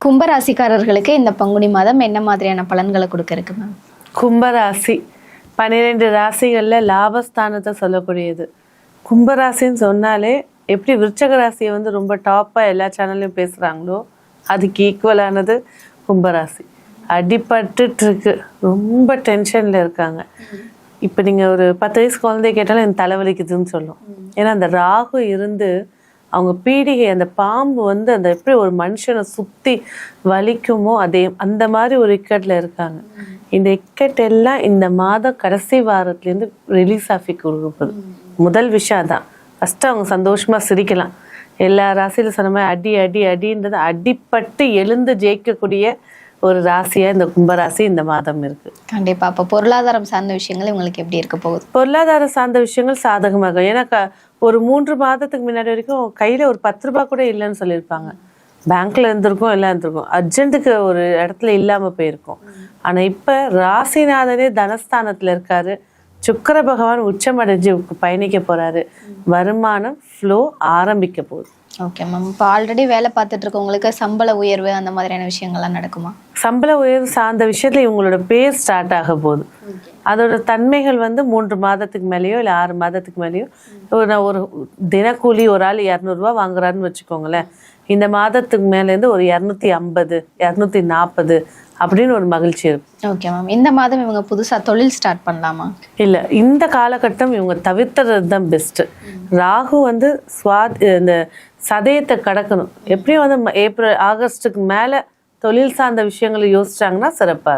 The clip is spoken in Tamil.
கும்பராசிக்காரர்களுக்கு இந்த பங்குனி மாதம் என்ன மாதிரியான பலன்களை கொடுக்க இருக்கு மேம்? கும்பராசி 12 ராசிகளில் லாபஸ்தானத்தை சொல்லக்கூடியது. கும்பராசின்னு சொன்னாலே எப்படி விருச்சக ராசியை ரொம்ப டாப்பாக எல்லா சேனல்லையும் பேசுகிறாங்களோ அதுக்கு ஈக்குவலானது கும்பராசி. அடிபட்டுருக்கு, ரொம்ப டென்ஷனில் இருக்காங்க. இப்போ நீங்கள் ஒரு 10 வயசு குழந்தைய கேட்டாலும் எனக்கு தலைவலிக்குதுன்னு சொல்லும். ஏன்னா அந்த ராகு இருந்து அவங்க பீடிகை, அந்த பாம்பு அந்த எப்படி ஒரு மனுஷனை சுற்றி வலிக்குமோ அதே அந்த மாதிரி ஒரு இக்கட்டில் இருக்காங்க. இந்த இக்கட் எல்லாம் இந்த மாதம் கடைசி வாரத்துலேருந்து ரிலீஸ் ஆகி கொடுப்பது முதல் விஷயம் தான். ஃபஸ்ட்டு அவங்க சந்தோஷமாக சிரிக்கலாம். எல்லா ராசியில் சொன்ன மாதிரி அடி அடி அடின்றது அடிப்பட்டு எழுந்து ஜெயிக்கக்கூடிய ஒரு ராசியாக இந்த கும்பராசி இந்த மாதம் இருக்குது. கண்டிப்பாக. அப்போ பொருளாதாரம் சார்ந்த விஷயங்கள் இவங்களுக்கு எப்படி இருக்க போகுது? பொருளாதாரம் சார்ந்த விஷயங்கள் சாதகமாக. ஏன்னா ஒரு 3 மாதத்துக்கு முன்னாடி வரைக்கும் கையில் ஒரு 10 ரூபாய் கூட இல்லைன்னு சொல்லியிருப்பாங்க. பேங்க்ல இருந்திருக்கும், எல்லாம் இருந்திருக்கும், அர்ஜென்ட்டுக்கு ஒரு இடத்துல இல்லாமல் போயிருக்கும். ஆனால் இப்போ ராசிநாதனே தனஸ்தானத்தில் இருக்காரு. சுக்கிர பகவான் உச்சமடைஞ்சு பயணிக்க போறாரு. வருமானம் ஃப்ளோ ஆரம்பிக்க போகுது. Okay ma'am. இப்போ ஆல்ரெடி வேலை பார்த்துட்டு இருக்கவங்களுக்கு சம்பள உயர்வு அந்த மாதிரியான விஷயங்கள்லாம் நடக்குமா? சம்பள உயர்வு சார்ந்த விஷயத்துல இவங்களோட பேர் ஸ்டார்ட் ஆக போகுது. அதோட தன்மைகள் 3 மாதத்துக்கு மேலேயோ இல்லை 6 மாதத்துக்கு மேலேயோ ஒரு தினக்கூலி ஒரு ஆள் 200 ரூபா வாங்குறாருன்னு வச்சுக்கோங்களேன். இந்த மாதத்துக்கு மேலேருந்து ஒரு 250 240 அப்படின்னு ஒரு மகிழ்ச்சி இருக்கும். Okay ma'am. இந்த மாதம் இவங்க புதுசாக தொழில் ஸ்டார்ட் பண்ணலாமா? இல்லை, இந்த காலகட்டம் இவங்க தவிர்த்துறது தான் பெஸ்ட்டு. ராகு இந்த சதயத்தை கடக்கணும். எப்படியும் ஏப்ரல் ஆகஸ்ட்டுக்கு மேலே தொழில் சார்ந்த விஷயங்களை யோசிச்சாங்கன்னா சிறப்பாக இருக்கும்.